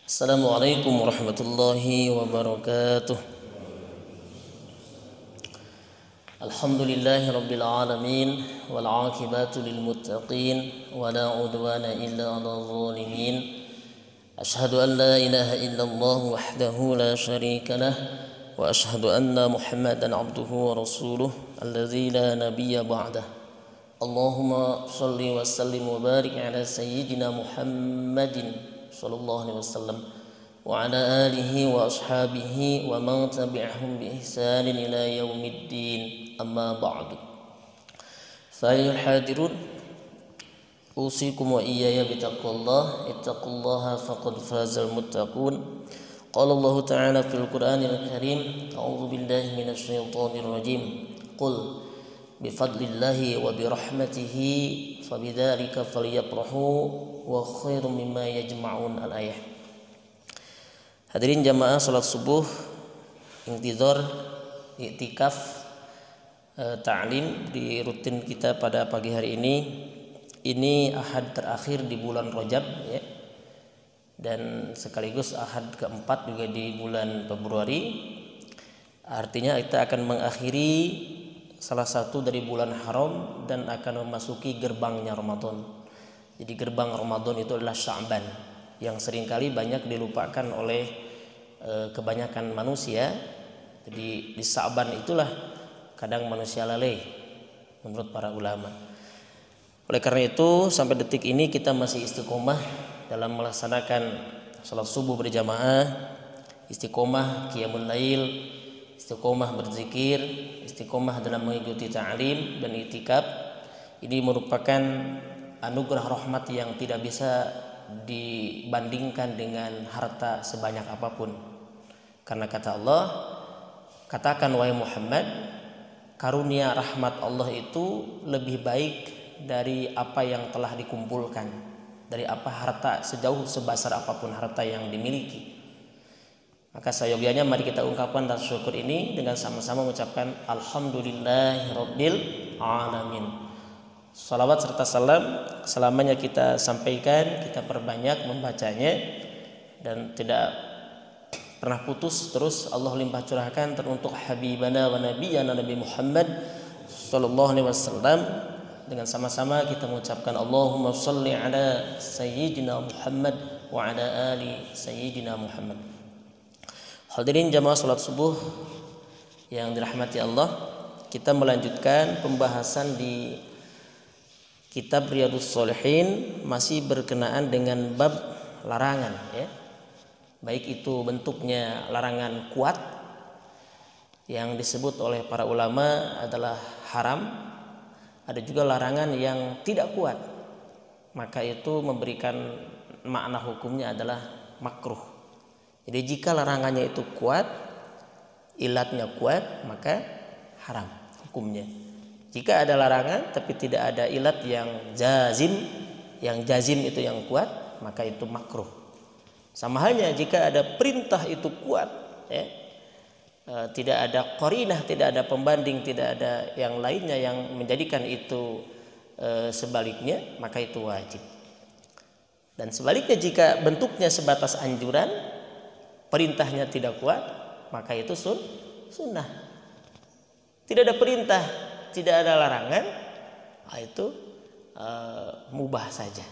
Assalamualaikum warahmatullahi wabarakatuh. Alhamdulillahi rabbil alamin wal aqibatu lil muttaqin wa la udwana illa 'alal zalimin. Ashhadu an la ilaha illallah wahdahu la syarika lah wa ashhadu anna Muhammadan 'abduhu wa rasuluh alladzi la nabiyya ba'dah. Allahumma shalli wa sallim wa barik ala sayyidina Muhammadin sallallahu alaihi wasallam wa ala alihi wa ashabihi wa man tabi'ahum bi ihsanin ila yaumiddin, amma ba'du. Fa ayyuhal hadirun, usikum wa iyaya bitaqwallah, ittaqullaha faqad fazal muttaqun. Qala Allah ta'ala fil Qur'anil Karim, a'udzu billahi minasy syaithanir rajim. Qul bifadlillahi wa birahmatihi fabidzalika falyafrahu wa khairum mimma yajma'un al-ayah. Hadirin jamaah salat subuh, intizar, iktikaf, ta'lim di rutin kita pada pagi hari ini. Ini ahad terakhir di bulan Rajab ya. Dan sekaligus ahad keempat juga di bulan Februari. Artinya kita akan mengakhiri salah satu dari bulan haram dan akan memasuki gerbangnya Ramadan. Jadi gerbang Ramadan itu adalah Sya'ban yang seringkali banyak dilupakan oleh kebanyakan manusia. Jadi di Sya'ban itulah kadang manusia lalai menurut para ulama. Oleh karena itu sampai detik ini kita masih istiqomah dalam melaksanakan salat subuh berjamaah, istiqomah qiyamul lail, istiqomah berzikir, istiqomah dalam mengikuti ta'lim dan iktikaf. Ini merupakan anugerah rahmat yang tidak bisa dibandingkan dengan harta sebanyak apapun. Karena kata Allah, katakan wahai Muhammad, karunia rahmat Allah itu lebih baik dari apa yang telah dikumpulkan, dari apa harta sejauh sebesar apapun harta yang dimiliki. Maka seyogyanya mari kita ungkapkan rasa syukur ini dengan sama-sama mengucapkan alhamdulillahirabbil alamin. Salawat serta salam selamanya kita sampaikan, kita perbanyak membacanya dan tidak pernah putus, terus Allah limpah curahkan teruntuk habibana wa nabiyana Nabi Muhammad sallallahu alaihi wasallam. Dengan sama-sama kita mengucapkan Allahumma shalli ala sayyidina Muhammad wa ala ali sayyidina Muhammad. Hadirin jamaah salat subuh yang dirahmati Allah, kita melanjutkan pembahasan di Kitab Riyadhus Shalihin, masih berkenaan dengan bab larangan ya. Baik itu bentuknya larangan kuat yang disebut oleh para ulama adalah haram, ada juga larangan yang tidak kuat, maka itu memberikan makna hukumnya adalah makruh. Jadi jika larangannya itu kuat, ilatnya kuat, maka haram hukumnya. Jika ada larangan tapi tidak ada ilat yang jazim itu yang kuat, maka itu makruh. Sama halnya jika ada perintah itu kuat ya, tidak ada qarinah, tidak ada pembanding, tidak ada yang lainnya yang menjadikan itu sebaliknya, maka itu wajib. Dan sebaliknya jika bentuknya sebatas anjuran, perintahnya tidak kuat, maka itu sunnah. Tidak ada perintah, tidak ada larangan, itu mubah saja.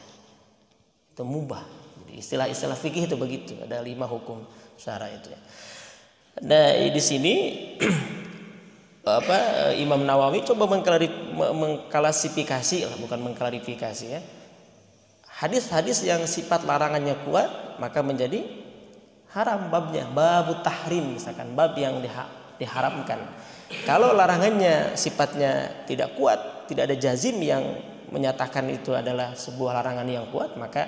Itu mubah. Jadi istilah-istilah fikih itu begitu. Ada 5 hukum syara itu ya. Nah, di sini Imam Nawawi coba mengklasifikasi, bukan mengklarifikasi ya. Hadis-hadis yang sifat larangannya kuat maka menjadi haram babnya, babu tahrim misalkan, bab yang diharamkan. Kalau larangannya sifatnya tidak kuat, tidak ada jazim yang menyatakan itu adalah sebuah larangan yang kuat, maka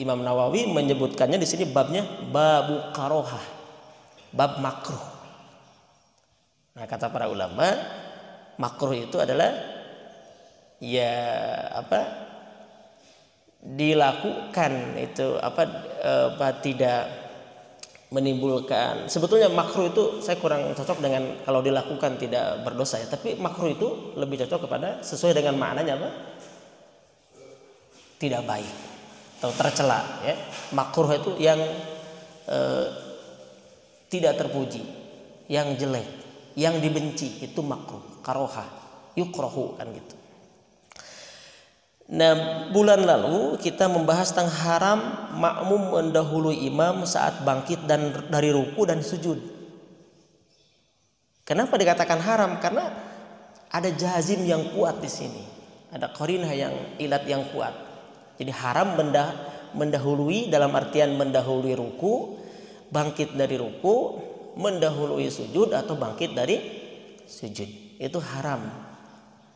Imam Nawawi menyebutkannya di sini babnya babu karohah, bab makruh. Nah, kata para ulama, makruh itu adalah dilakukan itu tidak menimbulkan. Sebetulnya makruh itu saya kurang cocok dengan kalau dilakukan tidak berdosa ya, tapi makruh itu lebih cocok kepada sesuai dengan maknanya tidak baik atau tercela ya. Makruh itu yang tidak terpuji, yang jelek, yang dibenci itu makruh, karohah, yukrohu kan gitu. Nah, bulan lalu kita membahas tentang haram makmum mendahului imam saat bangkit dan dari ruku dan sujud. Kenapa dikatakan haram? Karena ada jazim yang kuat di sini, ada qarinah yang ilat yang kuat. Jadi haram mendahului dalam artian mendahului ruku, bangkit dari ruku, mendahului sujud atau bangkit dari sujud. Itu haram.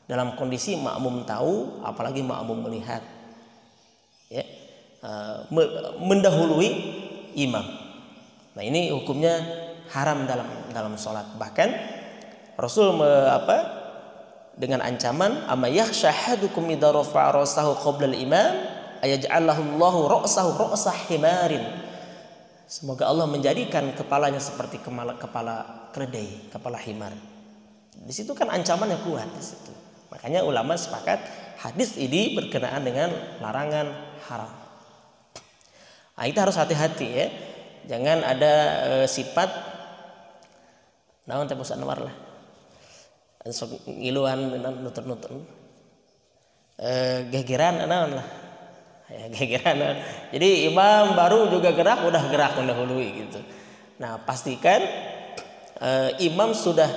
Dalam kondisi makmum tahu, apalagi makmum melihat, ya, mendahului imam. Nah ini hukumnya haram dalam sholat. Bahkan Rasul dengan ancaman, "Amma yakhsha ahadukum idza rafa'a ra'sahu qabla al-imam ayaj'alahu Allahu ra'sahu ra'sa himarin." Semoga Allah menjadikan kepalanya seperti kepala keledai, kepala himar. Di situ kan ancamannya kuat di situ. Makanya ulama sepakat hadis ini berkenaan dengan larangan haram. Nah, kita harus hati-hati ya. Jangan ada sifat naon teh Ustaz Anwar lah. Sok ngiluan nutur-nutur. Gegeran naon lah. Ya, gegeran. Jadi imam baru juga gerak udah gerak mendahului gitu. Nah, pastikan imam sudah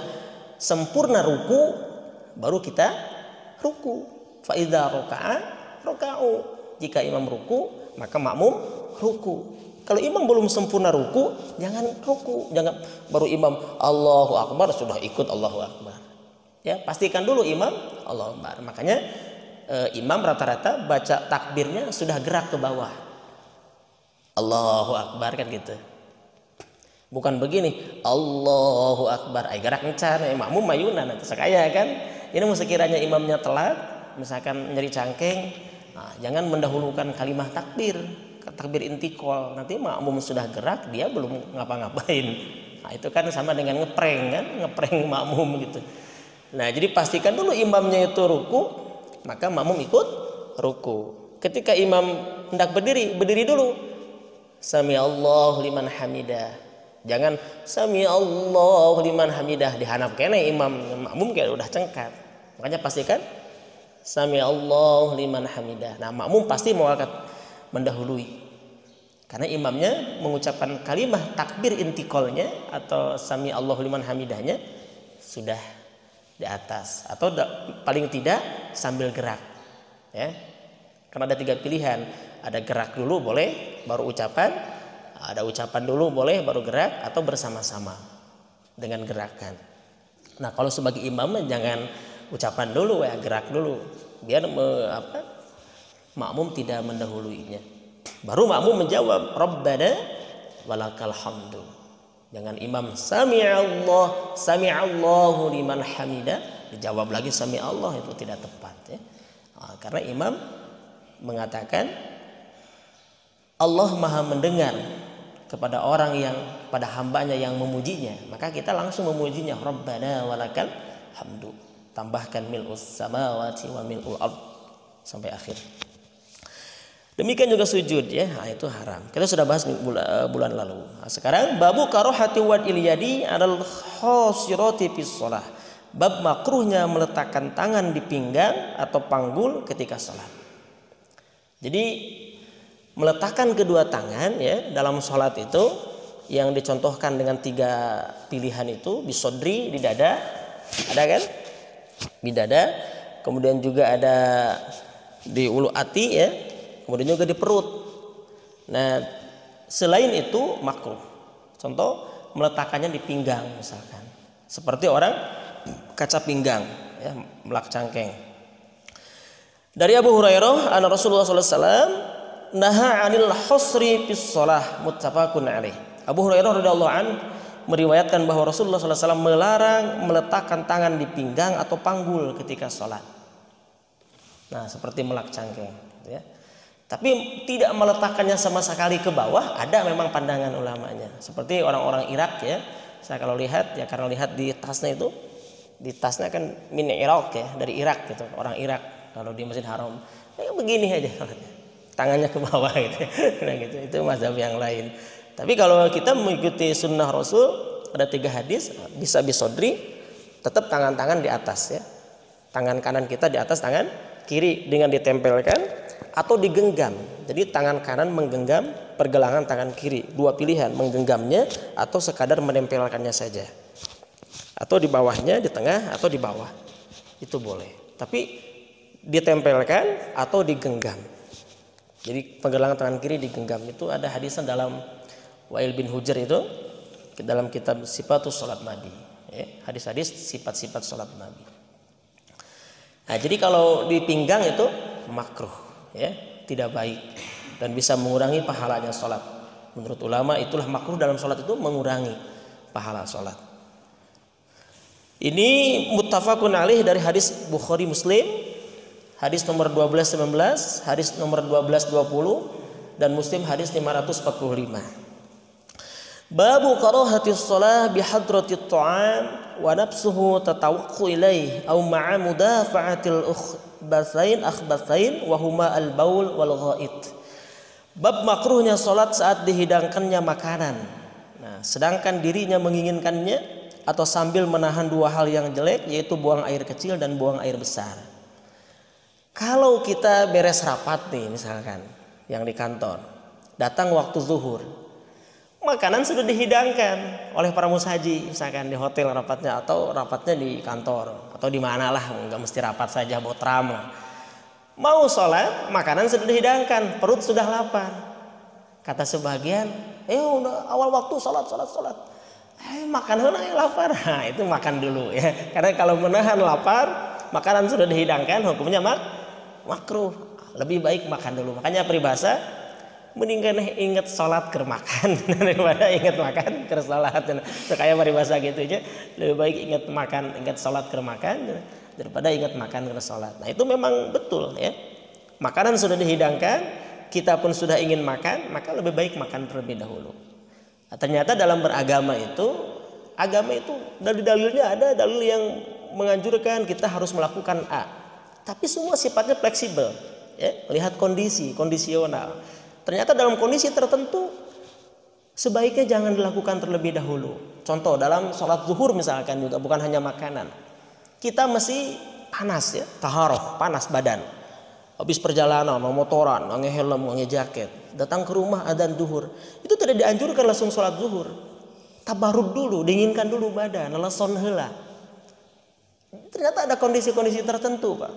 sempurna ruku baru kita ruku. Fa idza raka'a raka'u. Jika imam ruku, maka makmum ruku. Kalau imam belum sempurna ruku, jangan ruku. Jangan baru imam Allahu Akbar sudah ikut Allahu Akbar. Ya, pastikan dulu imam Allahu Akbar. Makanya imam rata-rata baca takbirnya sudah gerak ke bawah. Allahu Akbar kan gitu. Bukan begini Allahu Akbar ay gerak ngecar makmum mayunan atau sekaya kan. Ini sekiranya imamnya telat, misalkan nyeri cangkeng, nah, jangan mendahulukan kalimah takbir intikal. Nanti makmum sudah gerak, dia belum ngapa-ngapain. Nah, itu kan sama dengan ngeprank makmum gitu. Nah, jadi pastikan dulu imamnya itu ruku, maka makmum ikut ruku. Ketika imam hendak berdiri dulu. Sami Allahu liman hamidah. Jangan sami Allahu liman hamidah dihanap kene imam makmum kayak udah cengkat. Makanya pastikan sami Allahu liman hamidah. Nah, makmum pasti mau mendahului. Karena imamnya mengucapkan kalimah takbir intiqalnya atau sami Allahu liman hamidahnya sudah di atas atau paling tidak sambil gerak. Ya. Karena ada 3 pilihan. Ada gerak dulu boleh baru ucapan, ada ucapan dulu boleh baru gerak atau bersama-sama dengan gerakan. Nah, kalau sebagai imam jangan ucapan dulu ya, gerak dulu biar makmum tidak mendahuluinya. Baru makmum menjawab Rabbana walakal hamdu. Jangan imam sami'allahu liman hamidah dijawab lagi sami Allah, itu tidak tepat ya. Nah, karena imam mengatakan Allah Maha mendengar kepada orang yang pada hambanya yang memujinya, maka kita langsung memujinya Rabbana walakal hamdu. Tambahkan mil'us samawati wa mil'ul ard sampai akhir. Demikian juga sujud ya, nah, itu haram. Kita sudah bahas bulan lalu. Nah, sekarang babu karohati wad'il yadi alal khasirati fis shalah. Bab makruhnya meletakkan tangan di pinggang atau panggul ketika salat. Jadi meletakkan kedua tangan ya dalam salat itu yang dicontohkan dengan 3 pilihan itu bisodri di dada, ada kan? Di dada, kemudian juga ada di ulu ati ya, kemudian juga di perut. Nah, selain itu makruh. Contoh meletakkannya di pinggang misalkan. Seperti orang kaca pinggang ya, melak cangkeng. Dari Abu Hurairah, anna Rasulullah sallallahu alaihi wasallam naha 'anil husri fis shalah, muttafaqun alaih. Abu Hurairah radhiyallahu anhu meriwayatkan bahwa Rasulullah SAW melarang meletakkan tangan di pinggang atau panggul ketika sholat. Nah, seperti melak cangkeng, ya. Tapi tidak meletakkannya sama sekali ke bawah, ada memang pandangan ulamanya. Seperti orang-orang Irak ya. Saya kalau lihat ya, karena lihat di tasnya itu, di tasnya kan min Irak ya, dari Irak gitu, orang Irak. Kalau di Masjid Haram, ya begini aja, tangannya ke bawah gitu. Nah, gitu. Itu mazhab yang lain. Tapi kalau kita mengikuti sunnah Rasul, ada 3 hadis, bisa bisodri, tetap tangan-tangan di atas ya. Tangan kanan kita di atas tangan kiri dengan ditempelkan atau digenggam. Jadi tangan kanan menggenggam pergelangan tangan kiri. 2 pilihan, menggenggamnya atau sekadar menempelkannya saja. Atau di bawahnya, di tengah atau di bawah. Itu boleh. Tapi ditempelkan atau digenggam. Jadi pergelangan tangan kiri digenggam. Itu ada hadisnya dalam Wa'il bin Hujr itu dalam kitab Sifatus Salat Nabi. Hadis-hadis sifat-sifat salat Nabi. Nah, jadi kalau di pinggang itu makruh, ya, tidak baik dan bisa mengurangi pahalanya salat. Menurut ulama itulah makruh dalam salat itu mengurangi pahala salat. Ini muttafaqun alaih dari hadis Bukhari Muslim, hadis nomor 1219, hadis nomor 1220 dan Muslim hadis 545. Babu karahatis shalah bihadratit ta'am wa nafsuhu tatawaqu ilaih aw ma'a mudafa'atil akhbathain wa huma al-baul wal ghaid. Bab makruhnya salat saat dihidangkannya makanan. Nah, sedangkan dirinya menginginkannya atau sambil menahan 2 hal yang jelek, yaitu buang air kecil dan buang air besar. Kalau kita beres rapat nih misalkan yang di kantor, datang waktu zuhur, makanan sudah dihidangkan oleh para mushaji, misalkan di hotel rapatnya atau rapatnya di kantor atau di mana lah, nggak mesti rapat saja, botram lah. Mau sholat, makanan sudah dihidangkan, perut sudah lapar. Kata sebagian, udah awal waktu sholat. Makan dulu yang lapar. Nah, itu makan dulu ya. Karena kalau menahan lapar, makanan sudah dihidangkan, hukumnya makruh. Lebih baik makan dulu. Makanya peribahasa, mendingan ingat sholat ke makan daripada ingat makan ke sholat. Kayak peribahasa gitu aja. Lebih baik ingat sholat ke makan daripada ingat makan ke sholat. Nah, itu memang betul ya. Makanan sudah dihidangkan, kita pun sudah ingin makan, maka lebih baik makan terlebih dahulu. Nah, ternyata dalam beragama itu, dalil-dalilnya ada dalil yang menganjurkan kita harus melakukan A. Tapi semua sifatnya fleksibel, ya. Lihat kondisional. Ternyata dalam kondisi tertentu sebaiknya jangan dilakukan terlebih dahulu. Contoh dalam sholat zuhur misalkan juga bukan hanya makanan. Kita mesti panas ya, taharoh, panas badan. Habis perjalanan, motoran, pakai helm, pakai jaket, datang ke rumah adzan zuhur. Itu tidak dianjurkan langsung sholat zuhur. Tabarrud dulu, dinginkan dulu badan, leson heula. Ternyata ada kondisi-kondisi tertentu, Pak.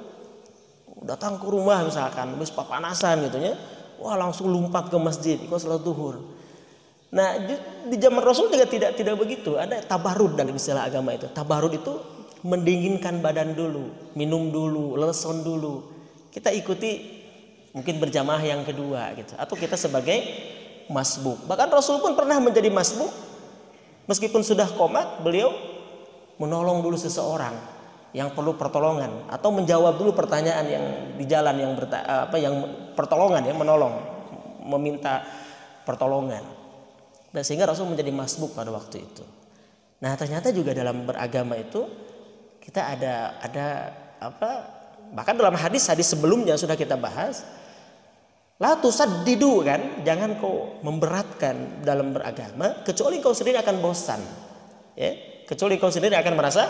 Datang ke rumah misalkan, habis papanasan gitu ya. Wah, langsung lompat ke masjid, ikut sholat zuhur. Nah, di zaman Rasul juga tidak begitu. Ada tabarrud dalam istilah agama itu. Tabarrud itu mendinginkan badan dulu, minum dulu, leson dulu. Kita ikuti mungkin berjamaah yang kedua gitu, atau kita sebagai masbuk. Bahkan Rasul pun pernah menjadi masbuk. Meskipun sudah qomat, beliau menolong dulu seseorang yang perlu pertolongan atau menjawab dulu pertanyaan yang di jalan yang pertolongan ya, menolong, meminta pertolongan. Dan sehingga Rasul menjadi masbuk pada waktu itu. Nah, ternyata juga dalam beragama itu kita ada bahkan dalam hadis sebelumnya sudah kita bahas, la tusaddidu, kan, jangan kau memberatkan dalam beragama kecuali kau sendiri akan bosan ya, kecuali kau sendiri akan merasa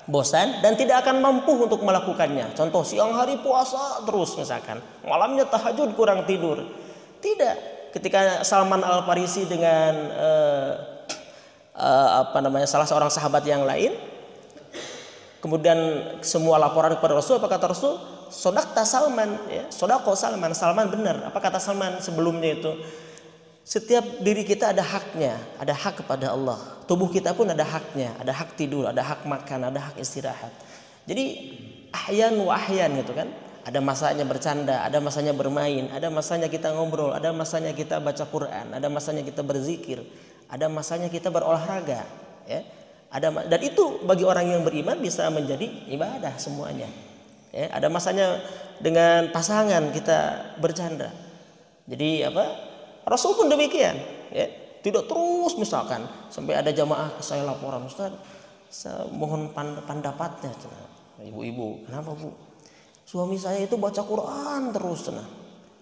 bosan dan tidak akan mampu untuk melakukannya. Contoh siang hari puasa terus misalkan, malamnya tahajud kurang tidur. Tidak, ketika Salman Al-Farisi dengan salah seorang sahabat yang lain, kemudian semua laporan kepada Rasul, apa kata Rasul? Sodaqta Salman, ya, sodaqo Salman, Salman benar. Apa kata Salman sebelumnya itu? Setiap diri kita ada haknya, ada hak kepada Allah. Tubuh kita pun ada haknya, ada hak tidur, ada hak makan, ada hak istirahat. Jadi ahyan wa ahyan gitu kan. Ada masanya bercanda, ada masanya bermain, ada masanya kita ngobrol, ada masanya kita baca Quran, ada masanya kita berzikir, ada masanya kita berolahraga, ya. Dan itu bagi orang yang beriman bisa menjadi ibadah semuanya. Ya, ada masanya dengan pasangan kita bercanda. Jadi Rasul pun demikian. Ya, tidak terus misalkan sampai ada jamaah saya laporan, Ustaz, saya mohon pendapatnya. Ibu-ibu, kenapa Bu? Suami saya itu baca Quran terus,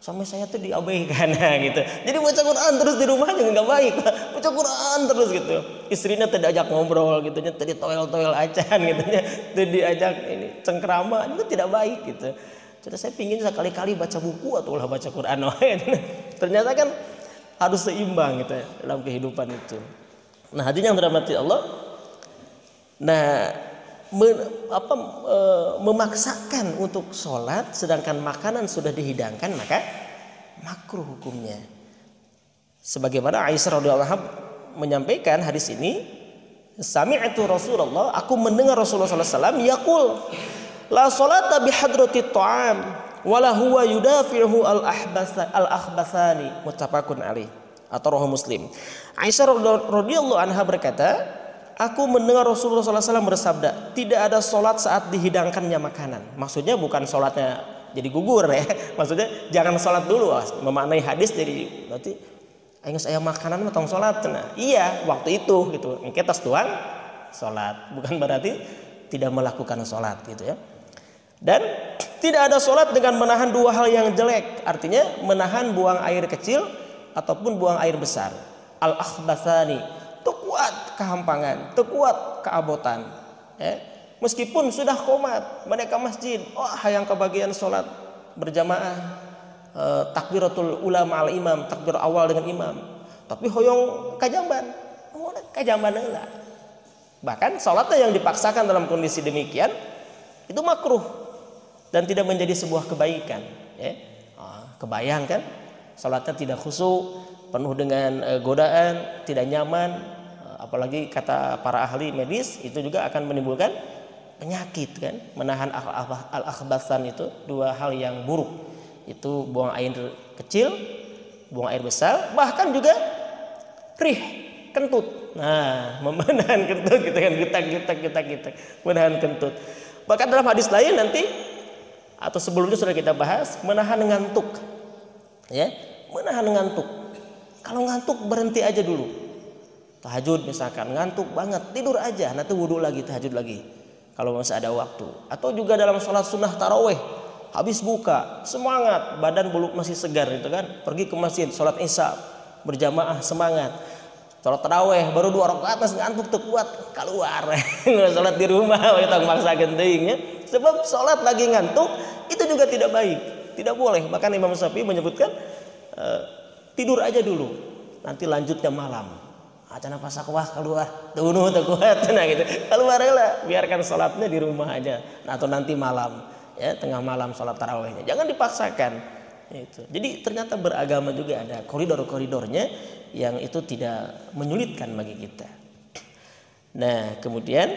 Sampai saya tuh diabaikan gitu. Jadi baca Quran terus di rumah juga nggak baik. Baca Quran terus gitu. Istrinya tidak ajak ngobrol gitu, tadi toel-toel acan gitu, tuh diajak ini cengkrama, itu tidak baik gitu. Jadi saya pingin sekali-kali baca buku atau lah baca Quran. Ternyata kan harus seimbang gitu ya, dalam kehidupan itu. Nah, hadirin yang dirahmati Allah. Nah, memaksakan untuk sholat sedangkan makanan sudah dihidangkan, maka makruh hukumnya. Sebagaimana Aisyah radhiyallahu anha menyampaikan hadis ini, sami'tu Rasulullah, aku mendengar Rasulullah sallallahu alaihi wasallam yaqul, la sholata bihadrati ta'am wala huwa yudafi'uhu al-akhbasani, muttafaqun alaih, atau rawahu Muslim. Aisyah radhiyallahu anha berkata, aku mendengar Rasulullah SAW bersabda, tidak ada sholat saat dihidangkannya makanan. Maksudnya bukan sholatnya jadi gugur ya. Maksudnya jangan sholat dulu. Memaknai hadis jadi berarti aing saya makanan matang sholat. Nah, iya waktu itu gitu. Kita tuang sholat. Bukan berarti tidak melakukan sholat gitu ya. Dan tidak ada sholat dengan menahan dua hal yang jelek. Artinya menahan buang air kecil ataupun buang air besar. Al-akhbasani, kuat kehampangan, kuat keabotan ya. Meskipun sudah qomat mereka masjid, hayang kebagian sholat berjamaah, takbiratul ula ma'al imam, takbir awal dengan imam, tapi hoyong kajamban lah. Bahkan sholatnya yang dipaksakan dalam kondisi demikian itu makruh dan tidak menjadi sebuah kebaikan ya. Kebayang kan sholatnya tidak khusyuk, penuh dengan godaan, tidak nyaman. Apalagi kata para ahli medis itu juga akan menimbulkan penyakit kan. Menahan al-akhbasan itu dua hal yang buruk. Itu buang air kecil, buang air besar, bahkan juga rih, kentut. Nah, menahan kentut gitu kan, getak, menahan kentut. Bahkan dalam hadis lain nanti atau sebelumnya sudah kita bahas, menahan ngantuk. Ya, menahan ngantuk. Kalau ngantuk berhenti aja dulu. Tahajud misalkan ngantuk banget, tidur aja, nanti wudhu lagi, tahajud lagi kalau masih ada waktu. Atau juga dalam sholat sunnah taraweh, habis buka semangat, badan belum masih segar itu kan, pergi ke masjid sholat isya berjamaah semangat. Sholat taraweh baru 2 rakaat masih ngantuk kuat, keluar sholat di rumah kita maksa gentingnya. Sebab sholat lagi ngantuk itu juga tidak baik, tidak boleh. Bahkan Imam Syafi'i menyebutkan tidur aja dulu, nanti lanjutnya malam. Acana pas akwah keluar, tunuh kuat, nah gitu. Keluar lah, biarkan sholatnya di rumah aja, atau nanti malam, ya tengah malam sholat tarawihnya. Jangan dipaksakan. Itu. Jadi ternyata beragama juga ada koridor-koridornya yang itu tidak menyulitkan bagi kita. Nah kemudian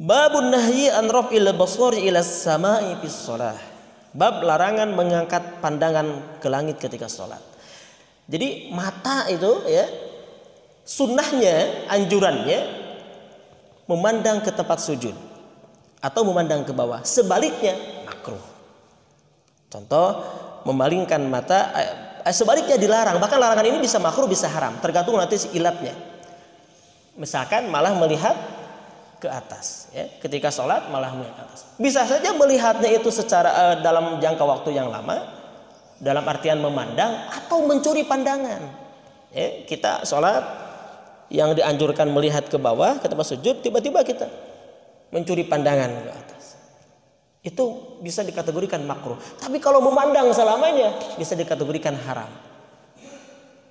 babun nahyi an raf'il basari ila samai fis shalah. Bab larangan mengangkat pandangan ke langit ketika sholat. Jadi mata itu ya, sunnahnya, anjurannya memandang ke tempat sujud atau memandang ke bawah. Sebaliknya makruh. Contoh memalingkan mata, sebaliknya dilarang. Bahkan larangan ini bisa makruh bisa haram, tergantung nanti ilatnya. Misalkan malah melihat ke atas ya, ketika sholat malah melihat ke atas. Bisa saja melihatnya itu secara dalam jangka waktu yang lama, dalam artian memandang atau mencuri pandangan ya, kita sholat yang dianjurkan melihat ke bawah ke tempat sujud, tiba-tiba kita mencuri pandangan ke atas, itu bisa dikategorikan makruh. Tapi kalau memandang selamanya bisa dikategorikan haram.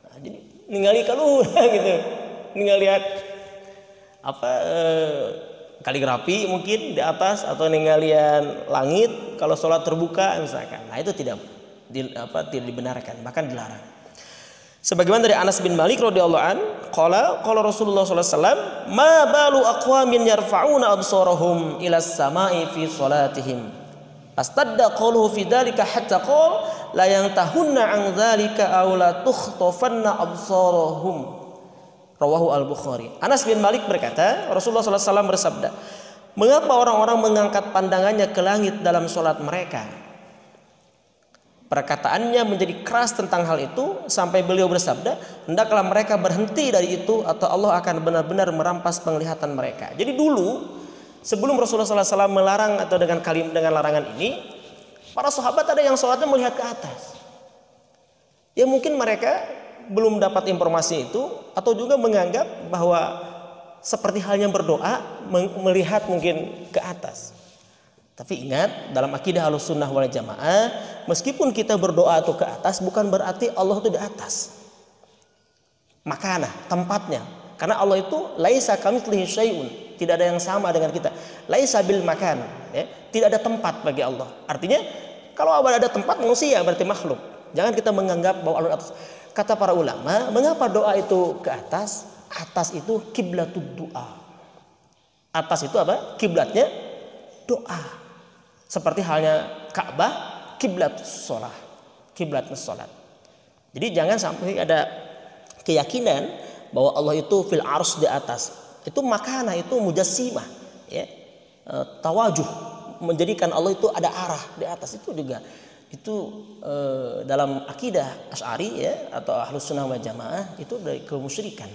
Nah, jadi ningali kalau gitu, ningali lihat apa kaligrafi mungkin di atas, atau ninggalian langit kalau sholat terbuka misalkan. Nah itu tidak dibenarkan, bahkan dilarang. Sebagaimana dari Anas bin Malik radhiyallahu an, qala Rasulullah sallallahu alaihi wasallam, ma balu aqwamin yarfa'una absarahum ila as-sama'i fi salatihim. Astadda qawluhu fi dzalika hatta qala la yantahunna an dzalika aw la tukhtafanna absarahum. Rawahu al-Bukhari. Anas bin Malik berkata, Rasulullah sallallahu alaihi wasallam bersabda, mengapa orang-orang mengangkat pandangannya ke langit dalam salat mereka? Perkataannya menjadi keras tentang hal itu sampai beliau bersabda, hendaklah mereka berhenti dari itu atau Allah akan benar-benar merampas penglihatan mereka. Jadi dulu sebelum Rasulullah SAW melarang atau dengan larangan ini, Para sahabat ada yang sholatnya melihat ke atas. Ya mungkin mereka belum dapat informasi itu, atau juga menganggap bahwa seperti halnya berdoa melihat mungkin ke atas. Tapi ingat, dalam akidah Ahlussunnah wal Jamaah, meskipun kita berdoa atau ke atas, bukan berarti Allah itu di atas. Makanah, tempatnya. Karena Allah itu laisa kamitslihi syai'un, tidak ada yang sama dengan kita. Laisa bil makan, ya, tidak ada tempat bagi Allah. Artinya kalau ada tempat, manusia berarti makhluk. Jangan kita menganggap bahwa Allah atas. Kata para ulama, mengapa doa itu ke atas? Atas itu kiblatud doa. Atas itu apa? Kiblatnya doa. Seperti halnya Ka'bah, kiblatus shalah, kiblatnya salat. Jadi jangan sampai ada keyakinan bahwa Allah itu fil arsy di atas. Itu makana, itu mujassimah, ya. Tawajuh, menjadikan Allah itu ada arah di atas, itu juga dalam akidah Asy'ari, ya, atau Ahlussunnah wal Jamaah, itu dari kemusyrikan.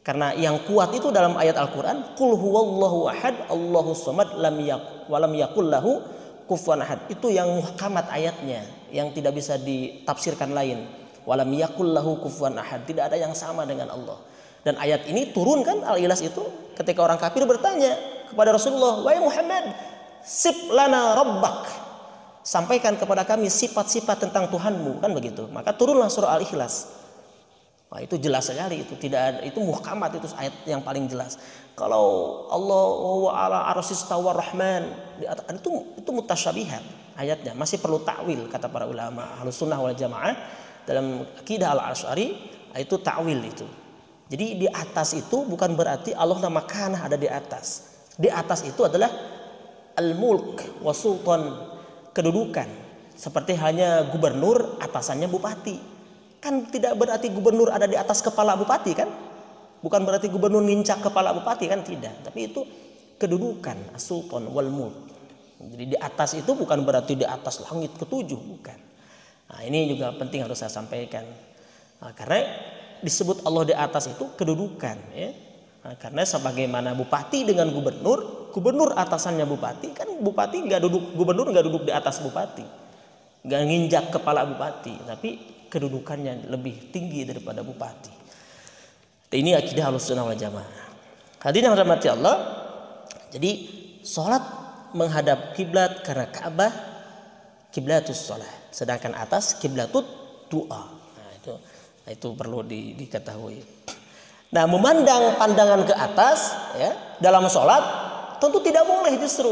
Karena yang kuat itu dalam ayat Al-Qur'an, qul huwallahu ahad, Allahus samad, lam yakul lahu kufuwan ahad. Itu yang muhkamat ayatnya, yang tidak bisa ditafsirkan lain. Walam yakul lahu kufuwan ahad, tidak ada yang sama dengan Allah. Dan ayat ini turun kan, Al-Ikhlas itu, ketika orang kafir bertanya kepada Rasulullah, wahai Muhammad, sif lana rabbak, sampaikan kepada kami sifat-sifat tentang Tuhanmu, kan begitu. Maka turunlah surah Al-Ikhlas. Nah, itu jelas sekali, itu tidak ada, itu muhkamat, itu ayat yang paling jelas. Kalau Allah wa ala arsy istawa rahman, itu mutasyabihat ayatnya, masih perlu takwil kata para ulama Ahlussunnah wal Jamaah dalam akidah Al-Asy'ari, itu takwil itu. Jadi di atas itu bukan berarti Allah nama kana ada di atas. Di atas itu adalah al-mulk wa sultan, kedudukan. Seperti hanya gubernur, atasannya bupati. Kan tidak berarti gubernur ada di atas kepala bupati kan? Bukan berarti gubernur ngincak kepala bupati kan, tidak. Tapi itu kedudukan, as-sultan wal mulk. Jadi di atas itu bukan berarti di atas langit ketujuh, bukan. Nah, ini juga penting harus saya sampaikan. Nah, karena disebut Allah di atas itu kedudukan, ya. Nah, karena sebagaimana bupati dengan gubernur, gubernur atasannya bupati, kan bupati nggak duduk, gubernur nggak duduk di atas bupati, nggak nginjak kepala bupati, tapi kedudukannya lebih tinggi daripada bupati. Ini akidah Ahlussunnah wal Jamaah. Hadirin yang dirahmati Allah, jadi sholat menghadap kiblat karena Ka'bah kiblatus shalah, sedangkan atas kiblatut doa. Nah, itu perlu diketahui. Nah, memandang pandangan ke atas, ya, dalam sholat tentu tidak boleh justru.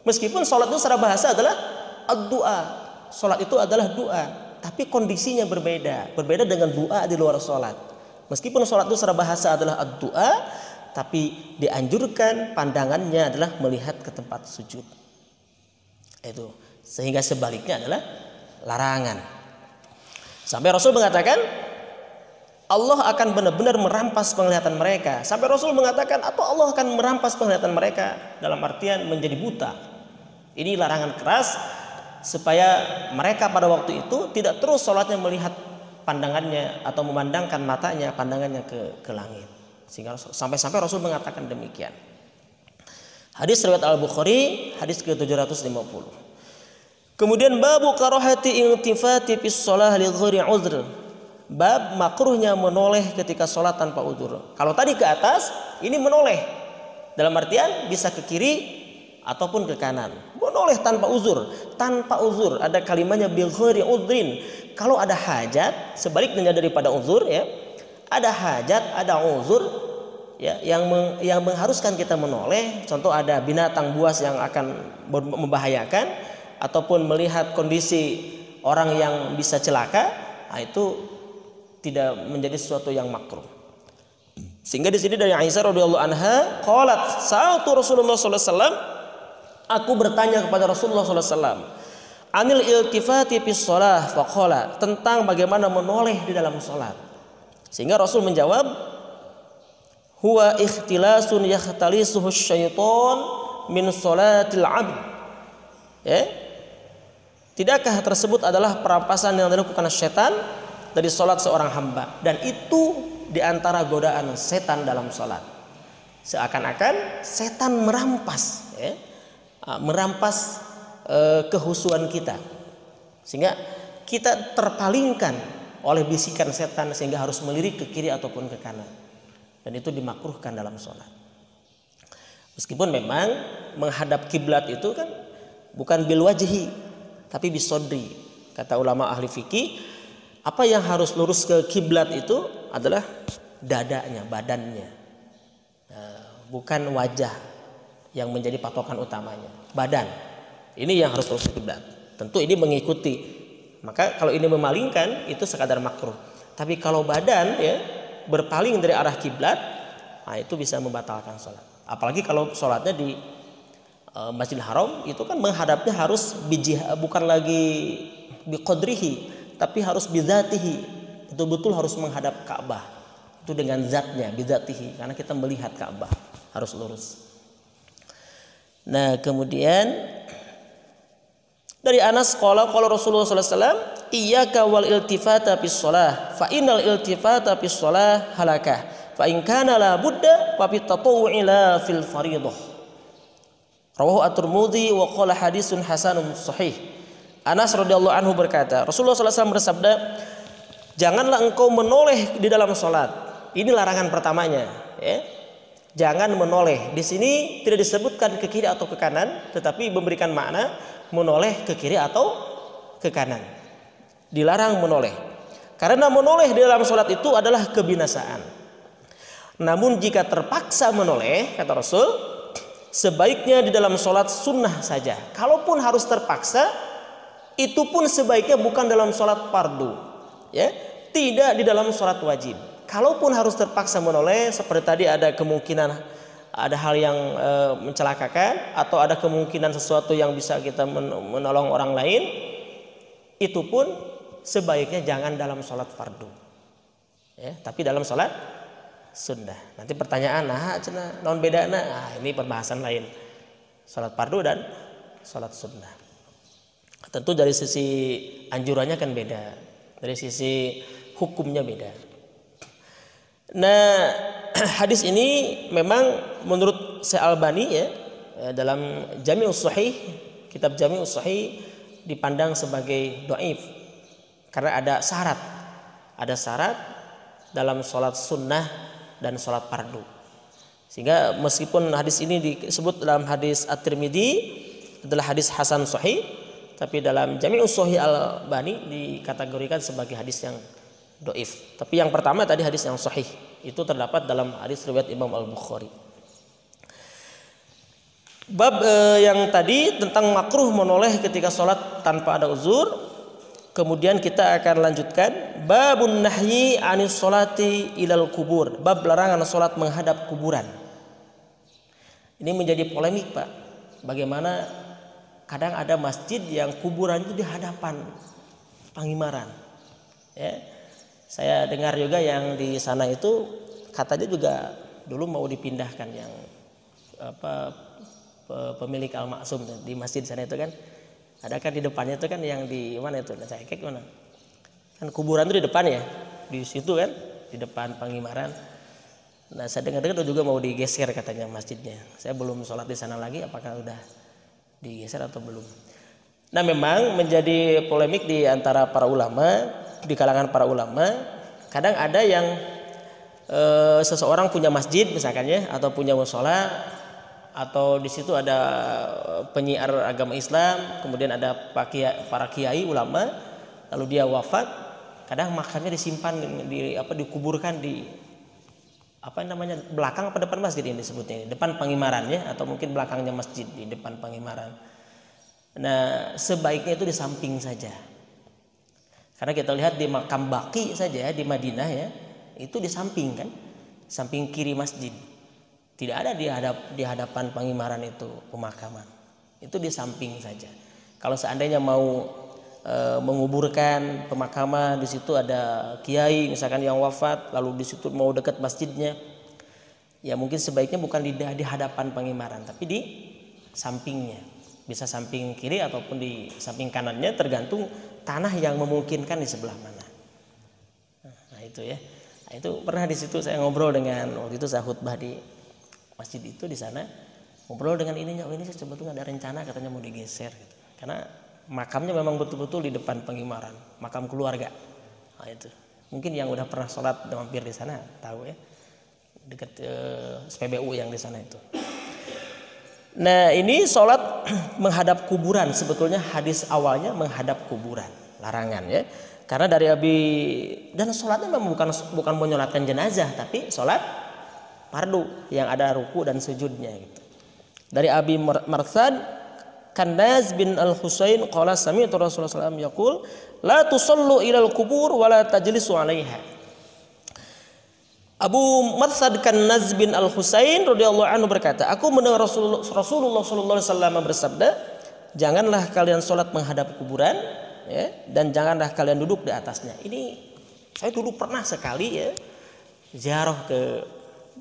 Meskipun sholat itu secara bahasa adalah ad-du'a, sholat itu adalah doa, tapi kondisinya berbeda dengan doa di luar sholat. Meskipun sholat itu secara bahasa adalah ad-du'a, tapi dianjurkan pandangannya adalah melihat ke tempat sujud. Itu sehingga sebaliknya adalah larangan. Sampai Rasul mengatakan Allah akan benar-benar merampas penglihatan mereka. Sampai Rasul mengatakan atau Allah akan merampas penglihatan mereka dalam artian menjadi buta. Ini larangan keras supaya mereka pada waktu itu tidak terus sholatnya melihat pandangannya atau memandangkan matanya, pandangannya ke langit. Sehingga sampai Rasul mengatakan demikian. Hadis riwayat Al-Bukhari, hadis ke-750. Kemudian babu karahati iltifati fis shalah li ghairi uzr. Bab makruhnya menoleh ketika sholat tanpa uzur. Kalau tadi ke atas, ini menoleh. Dalam artian bisa ke kiri ataupun ke kanan. Menoleh tanpa uzur. Tanpa uzur, ada kalimatnya bi ghairi uzrin. Kalau ada hajat, sebaliknya daripada uzur, ya. Ada hajat, ada uzur, ya, yang mengharuskan kita menoleh. Contoh ada binatang buas yang akan membahayakan, ataupun melihat kondisi orang yang bisa celaka, nah itu tidak menjadi sesuatu yang makruh. Sehingga di sini dari Aisyah radhiyallahu anha, qalat sa'altu Rasulullah sallallahu alaihi wasallam, aku bertanya kepada Rasulullah sallallahu alaihi wasallam, anil iltifati fis shalah, faqala, tentang bagaimana menoleh di dalam salat. Sehingga Rasul menjawab, huwa ikhtilasun yakhtalisuhu syaitan min salatil 'abd. Ya. Tidakkah tersebut adalah perampasan yang dilakukan syaitan dari salat seorang hamba, dan itu diantara godaan setan dalam salat. Seakan-akan setan merampas, ya, merampas kehusuan kita, sehingga kita terpalingkan oleh bisikan setan sehingga harus melirik ke kiri ataupun ke kanan, dan itu dimakruhkan dalam sholat. Meskipun memang menghadap kiblat itu kan bukan bil wajhi tapi bisodri. Kata ulama ahli fikih, apa yang harus lurus ke kiblat itu adalah dadanya, badannya, bukan wajah yang menjadi patokan utamanya, badan. Ini yang harus lurus ke kiblat. Tentu ini mengikuti. Maka kalau ini memalingkan itu sekadar makruh. Tapi kalau badan ya berpaling dari arah kiblat, nah itu bisa membatalkan sholat. Apalagi kalau sholatnya di Masjidil Haram, itu kan menghadapnya harus bukan lagi biqadrihi, tapi harus bidzatihi. Betul-betul harus menghadap Ka'bah. Itu dengan zatnya, bidzatihi, karena kita melihat Ka'bah, harus lurus. Nah, kemudian dari Anas qala Rasulullah sallallahu alaihi wasallam, iyyaka wal iltifata fis shalah fa innal iltifata fis shalah halakah fa in kana la budda fa bit tatawwu'i la fil fardhah. Rawahu at-Tirmidzi wa qala hadisun hasanun sahih. Anas radhiyallahu anhu berkata, Rasulullah sallallahu alaihi wasallam bersabda, janganlah engkau menoleh di dalam salat. Ini larangan pertamanya, ya. Jangan menoleh. Di sini tidak disebutkan ke kiri atau ke kanan, tetapi memberikan makna menoleh ke kiri atau ke kanan. Dilarang menoleh. Karena menoleh di dalam salat itu adalah kebinasaan. Namun jika terpaksa menoleh, kata Rasul, sebaiknya di dalam salat sunnah saja. Kalaupun harus terpaksa, itu pun sebaiknya bukan dalam salat fardu, ya, tidak di dalam salat wajib. Kalaupun harus terpaksa menoleh, seperti tadi ada kemungkinan ada hal yang mencelakakan atau ada kemungkinan sesuatu yang bisa kita menolong orang lain, itu pun sebaiknya jangan dalam sholat fardu, ya, tapi dalam sholat sunnah. Nanti pertanyaan, non beda, ini pembahasan lain, sholat fardu dan sholat sunnah. Tentu dari sisi anjurannya kan beda, dari sisi hukumnya beda. Nah, hadis ini memang menurut Syekh Albani, ya, dalam Jami'us Shahih, kitab Jami'us Shahih dipandang sebagai dhaif karena ada syarat dalam sholat sunnah dan sholat fardu. Sehingga meskipun hadis ini disebut dalam hadis At-Tirmidzi adalah hadis hasan sahih, tapi dalam Jami'us Shahih Albani dikategorikan sebagai hadis yang dhaif. Tapi yang pertama tadi hadis yang sahih, itu terdapat dalam hadis riwayat Imam Al-Bukhari. Bab yang tadi tentang makruh menoleh ketika sholat tanpa ada uzur. Kemudian kita akan lanjutkan babun nahyi anis sholati ilal kubur, bab larangan sholat menghadap kuburan. Ini menjadi polemik, Pak. Bagaimana kadang ada masjid yang kuburan itu di hadapan Pangimaran, ya. Saya dengar juga yang di sana itu katanya juga dulu mau dipindahkan, yang pemilik Al-Maksum di masjid sana itu kan ada kan di depannya itu kan yang di mana itu, saya kek mana kan kuburan itu di depan, ya, di situ kan di depan Pangimaran. Nah, saya dengar juga mau digeser katanya masjidnya. Saya belum sholat di sana lagi, apakah udah digeser atau belum. Nah, memang menjadi polemik di antara para ulama, di kalangan para ulama. Kadang ada yang seseorang punya masjid misalkan, ya, atau punya mushola, atau di situ ada penyiar agama Islam, kemudian ada para kiai ulama, lalu dia wafat, kadang makamnya disimpan dikuburkan di belakang apa depan masjid, ini disebutnya depan Pangimaran, ya, atau mungkin belakangnya masjid di depan Pangimaran. Nah, sebaiknya itu di samping saja. Karena kita lihat di makam Baqi saja di Madinah, ya, itu di samping kan, samping kiri masjid. Tidak ada di hadapan Pangimaran itu pemakaman. Itu di samping saja. Kalau seandainya mau menguburkan pemakaman, di situ ada kiai misalkan yang wafat, lalu di situ mau dekat masjidnya, ya mungkin sebaiknya bukan di hadapan Pangimaran, tapi di sampingnya. Bisa samping kiri ataupun di samping kanannya, tergantung tanah yang memungkinkan di sebelah mana. Nah, itu, ya. Nah, itu pernah di situ saya ngobrol dengan, waktu itu saya khutbah di masjid itu di sana, ngobrol dengan ininya, ini sebetulnya ada rencana katanya mau digeser gitu. Karena makamnya memang betul-betul di depan pengimaran, makam keluarga. Nah, itu. Mungkin yang udah pernah sholat mampir di sana tahu ya, dekat SPBU yang di sana itu. Nah, ini sholat menghadap kuburan, sebetulnya hadis awalnya menghadap kuburan, larangan ya. Karena dari dan sholatnya memang bukan menyolatkan jenazah, tapi sholat fardu yang ada ruku dan sujudnya gitu. Dari Abi Marsad Kanaz bin Al-Husain qala sami'tu Rasulullah sallallahu alaihi wasallam yaqul la tusallu ilal kubur wa la tajlisu 'alaiha. Abu Marsad Kanaz bin Al-Husain radhiyallahu anhu berkata, aku mendengar Rasulullah sallallahu alaihi wasallam bersabda, janganlah kalian salat menghadap kuburan ya, dan janganlah kalian duduk di atasnya. Ini saya dulu pernah sekali ya ziarah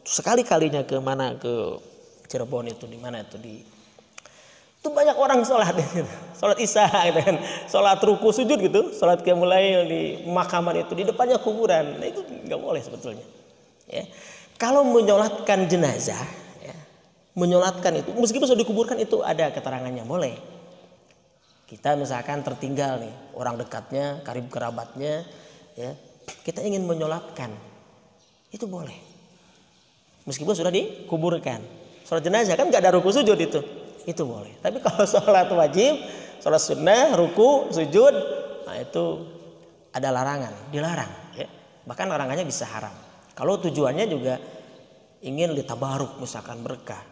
sekali-kalinya ke mana, ke Cirebon itu, di mana itu itu banyak orang sholat gitu. Sholat isya gitu kan, sholat ruku sujud gitu, sholat qiyamul lail di makaman itu, di depannya kuburan. Nah, itu nggak boleh sebetulnya ya. Kalau menyolatkan jenazah ya, menyolatkan itu meskipun sudah dikuburkan itu ada keterangannya, boleh. Kita misalkan tertinggal nih orang dekatnya, karib kerabatnya ya, kita ingin menyolatkan, itu boleh meskipun sudah dikuburkan. Sholat jenazah kan nggak ada ruku sujud itu boleh. Tapi kalau sholat wajib, sholat sunnah, ruku, sujud, nah itu ada larangan, dilarang ya. Bahkan larangannya bisa haram. Kalau tujuannya juga ingin litabaruk, misalkan berkah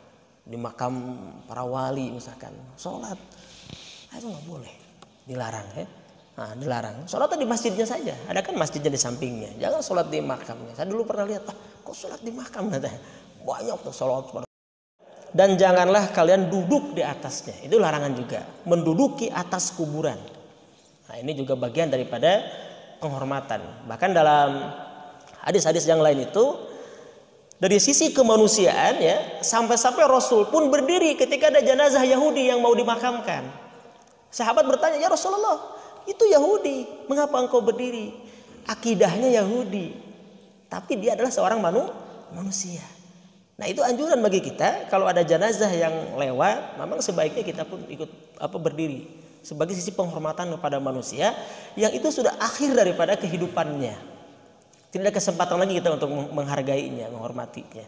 di makam para wali misalkan, sholat, nah, itu nggak boleh, dilarang ya. Nah, dilarang. Sholatnya di masjidnya saja. Ada kan masjidnya di sampingnya. Jangan sholat di makamnya. Saya dulu pernah lihat, kok sholat di makam? Banyak tuh sholat. Dan janganlah kalian duduk di atasnya. Itu larangan juga. Menduduki atas kuburan. Nah, ini juga bagian daripada penghormatan. Bahkan dalam hadis-hadis yang lain itu, dari sisi kemanusiaan ya, sampai-sampai Rasul pun berdiri ketika ada jenazah Yahudi yang mau dimakamkan. Sahabat bertanya, ya Rasulullah, itu Yahudi, mengapa engkau berdiri? Akidahnya Yahudi, tapi dia adalah seorang manusia. Nah, itu anjuran bagi kita, kalau ada jenazah yang lewat, memang sebaiknya kita pun ikut berdiri sebagai sisi penghormatan kepada manusia yang itu sudah akhir daripada kehidupannya. Tidak ada kesempatan lagi kita untuk menghargainya, menghormatinya.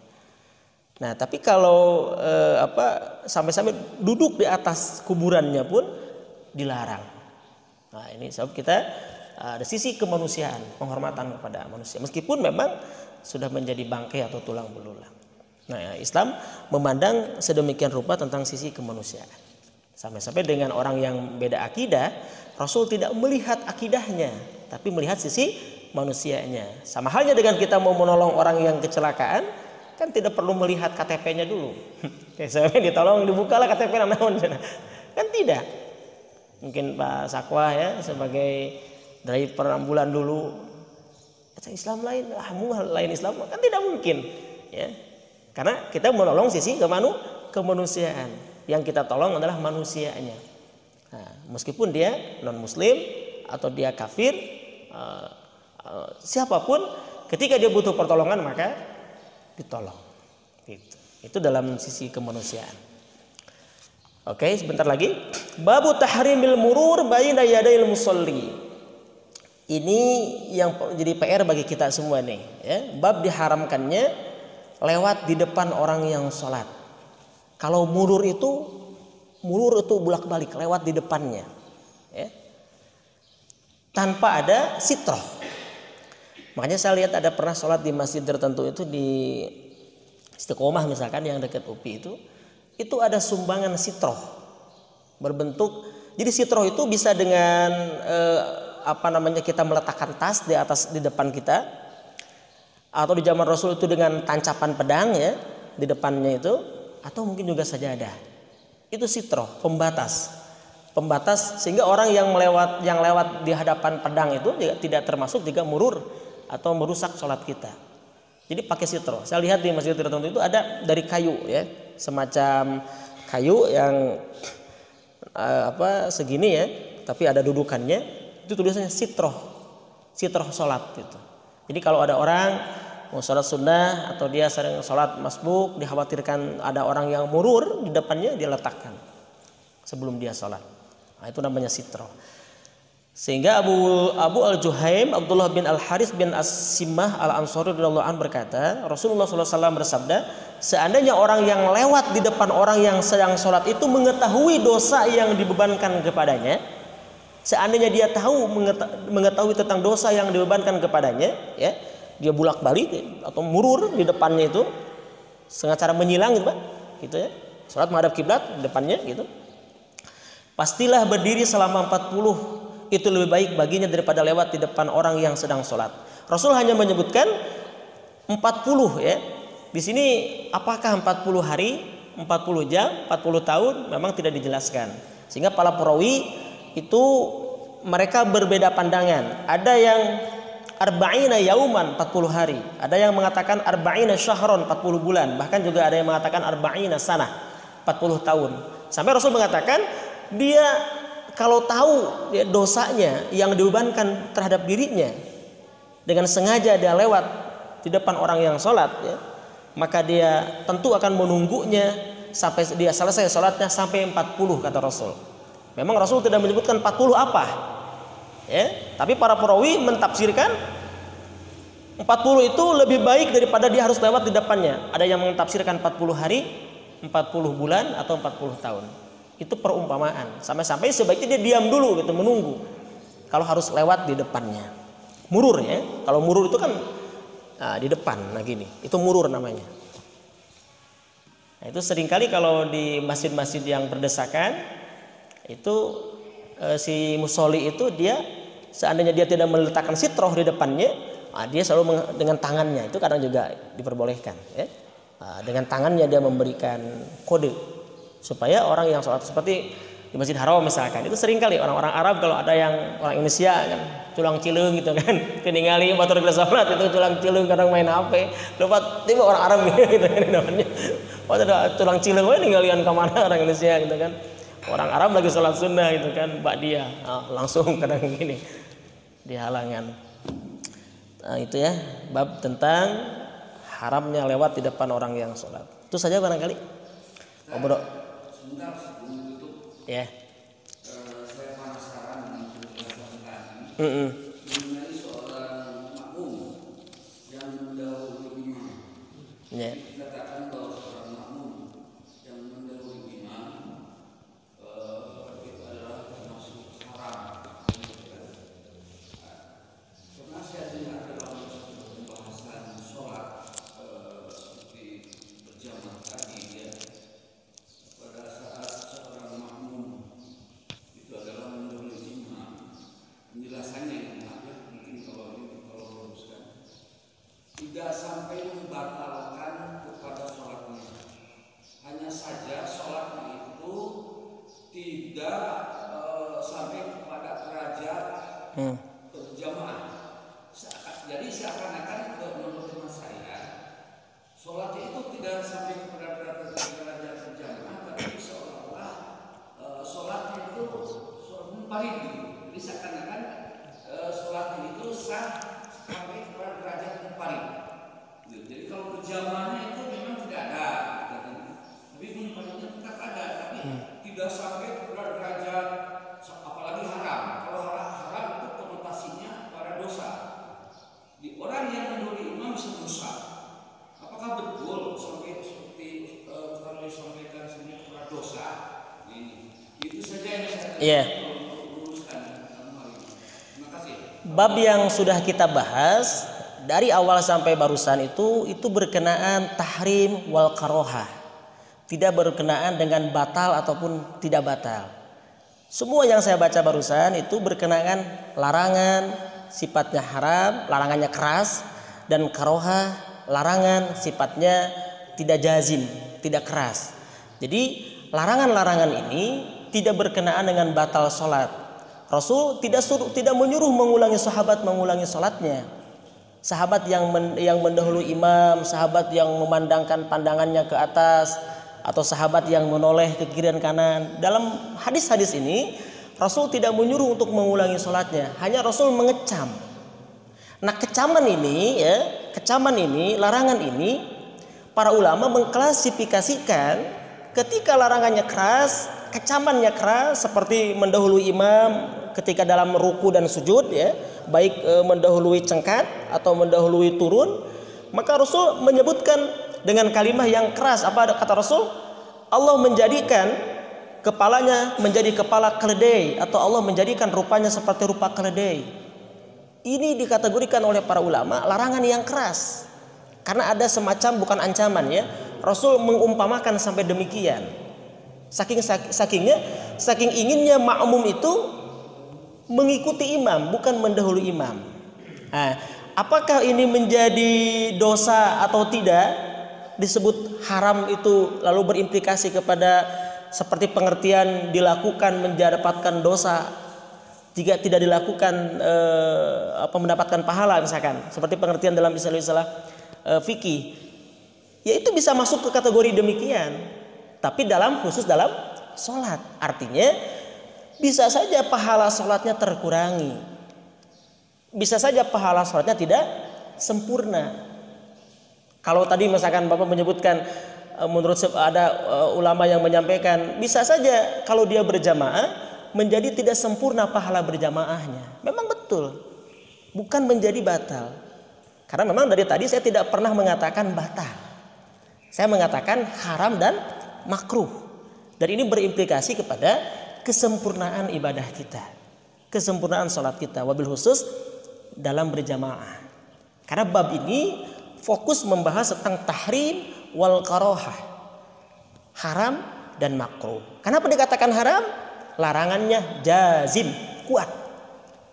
Nah, tapi kalau sampai-sampai duduk di atas kuburannya pun dilarang. Nah, ini sebab kita ada sisi kemanusiaan, penghormatan kepada manusia meskipun memang sudah menjadi bangkai atau tulang belulang. Nah, Islam memandang sedemikian rupa tentang sisi kemanusiaan. Sampai-sampai dengan orang yang beda akidah, Rasul tidak melihat akidahnya, tapi melihat sisi manusianya. Sama halnya dengan kita mau menolong orang yang kecelakaan, kan tidak perlu melihat KTP-nya dulu. Saya ditolong, dibukalah KTP naon. Kan tidak. Mungkin Pak Sakwa ya sebagai driver ambulan dulu, Islam lain, lain Islam, kan tidak mungkin ya. Karena kita menolong sisi kemanusiaan. Yang kita tolong adalah manusianya. Nah, meskipun dia non muslim atau dia kafir, siapapun ketika dia butuh pertolongan maka ditolong. Itu dalam sisi kemanusiaan. Oke, sebentar lagi. Babu tahrimil murur baina yadayil musalli. Ini yang jadi PR bagi kita semua nih ya. Bab diharamkannya lewat di depan orang yang sholat. Kalau murur itu bolak-balik lewat di depannya ya. Tanpa ada sitroh. Makanya saya lihat ada pernah sholat di masjid tertentu itu di Istiqomah misalkan yang dekat UPI itu ada sumbangan sitroh berbentuk. Jadi sitroh itu bisa dengan kita meletakkan tas di depan kita, atau di zaman Rasul itu dengan tancapan pedang ya di depannya itu, atau mungkin juga sajadah. Itu sitroh, pembatas sehingga orang yang lewat di hadapan pedang itu tidak termasuk juga murur atau merusak sholat kita. Jadi pakai sitroh. Saya lihat di masjid tertentu itu ada dari kayu ya, semacam kayu yang segini ya, tapi ada dudukannya. Itu tulisannya sitroh sholat itu. Jadi kalau ada orang mau sholat sunnah atau dia sering sholat masbuk, dikhawatirkan ada orang yang murur di depannya, dia letakkan sebelum dia sholat. Nah, itu namanya sitro. Sehingga Abu Al-Juhaim Abdullah bin Al-Harith bin As-Simmah Al-Ansari radhiyallahu anhu berkata, Rasulullah SAW bersabda, seandainya orang yang lewat di depan orang yang sedang sholat itu mengetahui dosa yang dibebankan kepadanya, seandainya dia mengetahui tentang dosa yang dibebankan kepadanya, ya, dia bolak-balik atau murur di depannya itu, sengaja cara menyilang gitu, Pak, gitu ya. Sholat menghadap kiblat di depannya gitu. Pastilah berdiri selama 40, itu lebih baik baginya daripada lewat di depan orang yang sedang sholat. Rasul hanya menyebutkan 40 ya. Di sini apakah 40 hari, 40 jam, 40 tahun memang tidak dijelaskan. Sehingga para perawi itu mereka berbeda pandangan. Ada yang arba'ina yauman 40 hari, ada yang mengatakan arba'ina syahron 40 bulan, bahkan juga ada yang mengatakan arba'ina sanah 40 tahun. Sampai Rasul mengatakan dia kalau tahu ya, dosanya yang dibebankan terhadap dirinya dengan sengaja dia lewat di depan orang yang sholat ya, maka dia tentu akan menunggunya sampai dia selesai sholatnya sampai 40 kata Rasul. Memang Rasul tidak menyebutkan 40 apa ya, tapi para perawi mentafsirkan 40 itu lebih baik daripada dia harus lewat di depannya. Ada yang mentafsirkan 40 hari, 40 bulan atau 40 tahun. Itu perumpamaan. Sampai-sampai sebaiknya dia diam dulu gitu, menunggu. Kalau harus lewat di depannya. Murur ya. Kalau murur itu kan di depan, nah gini. Itu murur namanya. Nah, itu seringkali kalau di masjid-masjid yang berdesakan itu si musolli itu dia seandainya dia tidak meletakkan sitroh di depannya, dia selalu dengan tangannya, itu kadang juga diperbolehkan ya. Dengan tangannya dia memberikan kode supaya orang yang sholat seperti di Masjid Haram misalkan, itu sering kali orang-orang Arab kalau ada yang orang Indonesia kan culang cilung gitu kan, keningali batur gelas sholat itu culang cilung kadang main HP, lupa tiba orang Arab gitu kan namanya, ada culang cilung, ninggalian kemana orang Indonesia gitu kan, orang Arab lagi sholat sunnah gitu kan, dia langsung kadang gini di halangan. Nah, itu ya bab tentang haramnya lewat di depan orang yang sholat. Itu saja barangkali. Obrol. Sebentar sebelum tutup, ya. Saya penasaran dengan penjelasan tadi mengenai seorang makmum yang mendahului imam. Ya. Dikatakan bahwa seorang makmum yang mendahului imam itu adalah termasuk haram. Pernah saya dengar dalam satu pembahasan sholat seperti berjamaah tadi ya. Pada saat seorang makmum itu adalah mendahului imam, penjelasannya mungkin kalau luruskan, tidak sampai membatalkan kepada sholatnya, hanya saja sholatnya itu tidak sampai kepada derajat berjamaah. Jadi seakan-akan menurut hemat saya, sholatnya itu tidak sampai kepada derajat berjamaah, tapi seolah-olah sholatnya itu sholat munfarid gitu. Jadi seakan-akan sholatnya itu sah sampai kepada derajat munfarid. Jadi kalau berjamaahnya itu memang tidak ada, tapi munfaridnya tetap ada, tapi tidak sampai kepada derajat apalagi haram. Kalau haram itu konotasinya pada dosa. Di orang yang mendahului imam bisa dosa. Apakah betul sampai seperti kalau disampaikan sini kepada dosa? Ini itu saja yang saya luruskan. Terima kasih. Bab yang sudah kita bahas dari awal sampai barusan itu berkenaan tahrim wal karohah, tidak berkenaan dengan batal ataupun tidak batal. Semua yang saya baca barusan itu berkenaan larangan sifatnya haram, larangannya keras, dan karohah larangan sifatnya tidak jazim, tidak keras. Jadi larangan-larangan ini tidak berkenaan dengan batal sholat. Rasul tidak menyuruh mengulangi sholatnya. Sahabat yang mendahului imam, sahabat yang memandangkan pandangannya ke atas, atau sahabat yang menoleh ke kiri dan kanan. Dalam hadis-hadis ini Rasul tidak menyuruh untuk mengulangi sholatnya, hanya Rasul mengecam. Nah, kecaman ini, larangan ini, para ulama mengklasifikasikan ketika larangannya keras, kecamannya keras seperti mendahului imam ketika dalam ruku dan sujud ya, baik mendahului cengkat atau mendahului turun, maka Rasul menyebutkan dengan kalimat yang keras. Apa kata Rasul? Allah menjadikan kepalanya menjadi kepala keledai, atau Allah menjadikan rupanya seperti rupa keledai. Ini dikategorikan oleh para ulama larangan yang keras, karena ada semacam, bukan ancaman ya, Rasul mengumpamakan sampai demikian. Saking inginnya makmum itu mengikuti imam, bukan mendahului imam. Nah, apakah ini menjadi dosa atau tidak? Disebut haram itu lalu berimplikasi kepada seperti pengertian dilakukan mendapatkan dosa, jika tidak dilakukan mendapatkan pahala, misalkan seperti pengertian dalam istilah fikih, ya itu bisa masuk ke kategori demikian. Tapi khusus dalam sholat, artinya bisa saja pahala sholatnya terkurangi, bisa saja pahala sholatnya tidak sempurna. Kalau tadi misalkan Bapak menyebutkan, menurut ada ulama yang menyampaikan bisa saja kalau dia berjamaah menjadi tidak sempurna pahala berjamaahnya. Memang betul, bukan menjadi batal. Karena memang dari tadi saya tidak pernah mengatakan batal. Saya mengatakan haram dan makruh. Dan ini berimplikasi kepada kesempurnaan ibadah kita, kesempurnaan sholat kita, wabil khusus dalam berjamaah. Karena bab ini fokus membahas tentang tahrim wal karohah, haram dan makruh. Kenapa dikatakan haram? Larangannya jazim, kuat.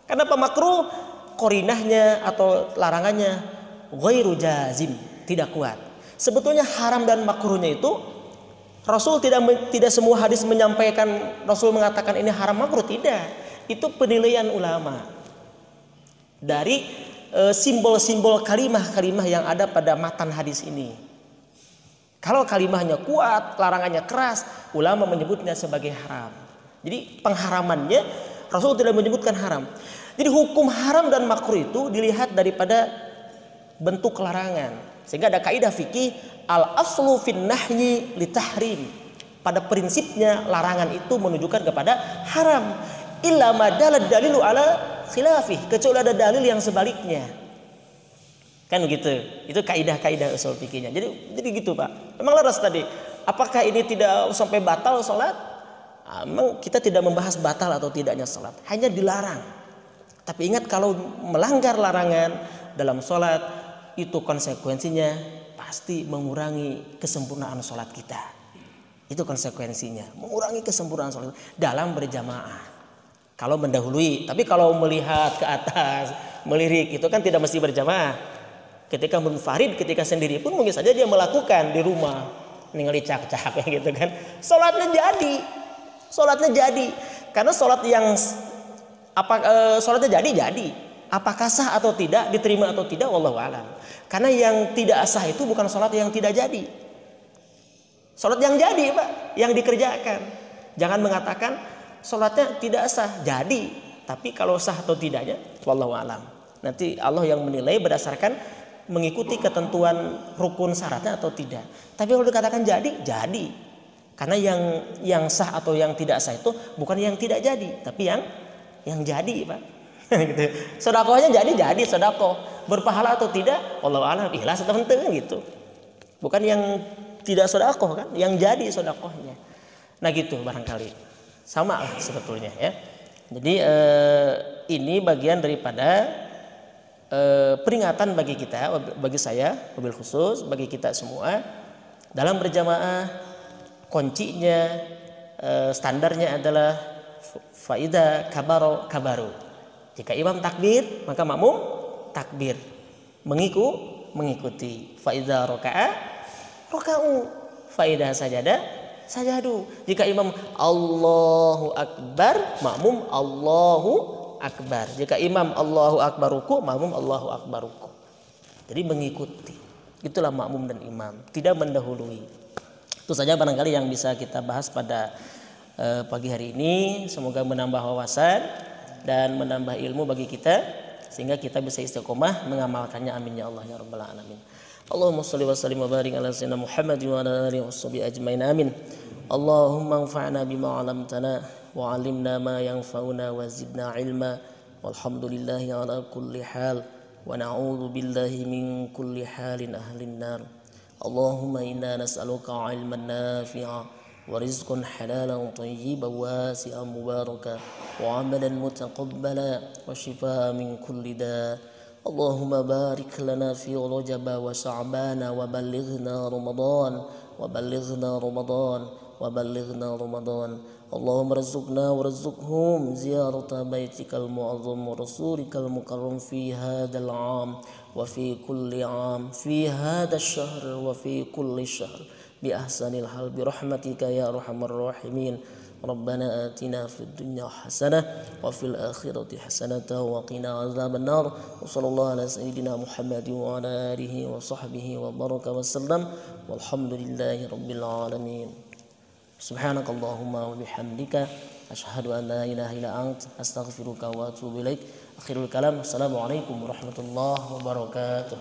Kenapa makruh? Korinahnya atau larangannya ghairu jazim, tidak kuat. Sebetulnya haram dan makruhnya itu Rasul tidak semua hadis menyampaikan, Rasul mengatakan ini haram makruh, tidak. Itu penilaian ulama dari simbol-simbol kalimah-kalimah yang ada pada matan hadis ini. Kalau kalimahnya kuat, larangannya keras, ulama menyebutnya sebagai haram. Jadi pengharamannya Rasul tidak menyebutkan haram. Jadi hukum haram dan makruh itu dilihat daripada bentuk larangan. Sehingga ada kaidah fikih al-aslu fin nahyi li tahrim. Pada prinsipnya larangan itu menunjukkan kepada haram. Illa ma dalilu ala khilafih, kecuali ada dalil yang sebaliknya, kan begitu. Itu kaidah-kaidah usul fikihnya. Jadi gitu Pak. Memang laras tadi. Apakah ini tidak sampai batal sholat? Memang kita tidak membahas batal atau tidaknya sholat, hanya dilarang. Tapi ingat, kalau melanggar larangan dalam sholat itu konsekuensinya pasti mengurangi kesempurnaan sholat kita. Itu konsekuensinya, mengurangi kesempurnaan sholat dalam berjamaah. Kalau mendahului, tapi kalau melihat ke atas, melirik, itu kan tidak mesti berjamaah. Ketika munfarid, ketika sendiri pun mungkin saja dia melakukan di rumah, ningali cak-cak gitu kan. Sholatnya jadi. Karena sholat yang sholatnya jadi. Apakah sah atau tidak, diterima atau tidak, wallahu alam. Karena yang tidak sah itu bukan sholat yang tidak jadi. Sholat yang jadi Pak, yang dikerjakan. Jangan mengatakan sholatnya tidak sah, jadi. Tapi kalau sah atau tidaknya, wallahu alam. Nanti Allah yang menilai berdasarkan mengikuti ketentuan rukun syaratnya atau tidak. Tapi kalau dikatakan jadi. Karena yang sah atau yang tidak sah itu bukan yang tidak jadi, tapi yang jadi Pak. Gitu. Sedekahnya jadi sedekah. Berpahala atau tidak, wallahu alam, ikhlas atau penting gitu. Bukan yang tidak sedekah kan, yang jadi sedekahnya. Nah gitu barangkali. Sama lah sebetulnya ya. Jadi ini bagian daripada peringatan bagi kita, bagi saya, mobil khusus, bagi kita semua dalam berjamaah. Kuncinya, standarnya adalah faida kabaru. Jika imam takbir, maka makmum takbir, mengikuti. Faida roka'a roka'u, faida sajadu. Jika imam Allahu Akbar, makmum Allahu Akbar. Jika imam Allahu Akbar ruku, makmum Allahu Akbar ruku. Jadi mengikuti. Itulah makmum dan imam, tidak mendahului. Itu saja barangkali yang bisa kita bahas pada pagi hari ini. Semoga menambah wawasan dan menambah ilmu bagi kita, sehingga kita bisa istiqomah mengamalkannya. Amin ya Allah ya rabbal alamin. Allahumma shalli wa sallim wa barik ala sayyidina Muhammad wa ala alihi washabihi ajmain. Amin. اللهم انفعنا بما علمتنا وعلمنا ما ينفعنا وزدنا علما والحمد لله على كل حال ونعوذ بالله من كل حال أهل النار. اللهم إنا نسألك علما نافعا ورزقا حلالا طيبا واسعا مباركا وعملا متقبلا وشفاء من كل داء. اللهم بارك لنا في رجب وشعبان وبلغنا رمضان. اللهم ارزقنا وارزقهم زيارة بيتك المعظم ورسولك المكرم في هذا العام وفي كل عام في هذا الشهر وفي كل شهر بأحسن الحال برحمتك يا أرحم الراحمين. ربنا آتنا في الدنيا حسنة وفي الآخرة حسنة وقنا عذاب النار. وصلى الله على سيدنا محمد وعلى آله وصحبه وبارك وسلم والحمد لله رب العالمين. سبحانك اللهم وبحمدك أشهد أن لا إله إلا أنت أستغفرك وأتوب إليك. آخر الكلام السلام عليكم ورحمة الله وبركاته.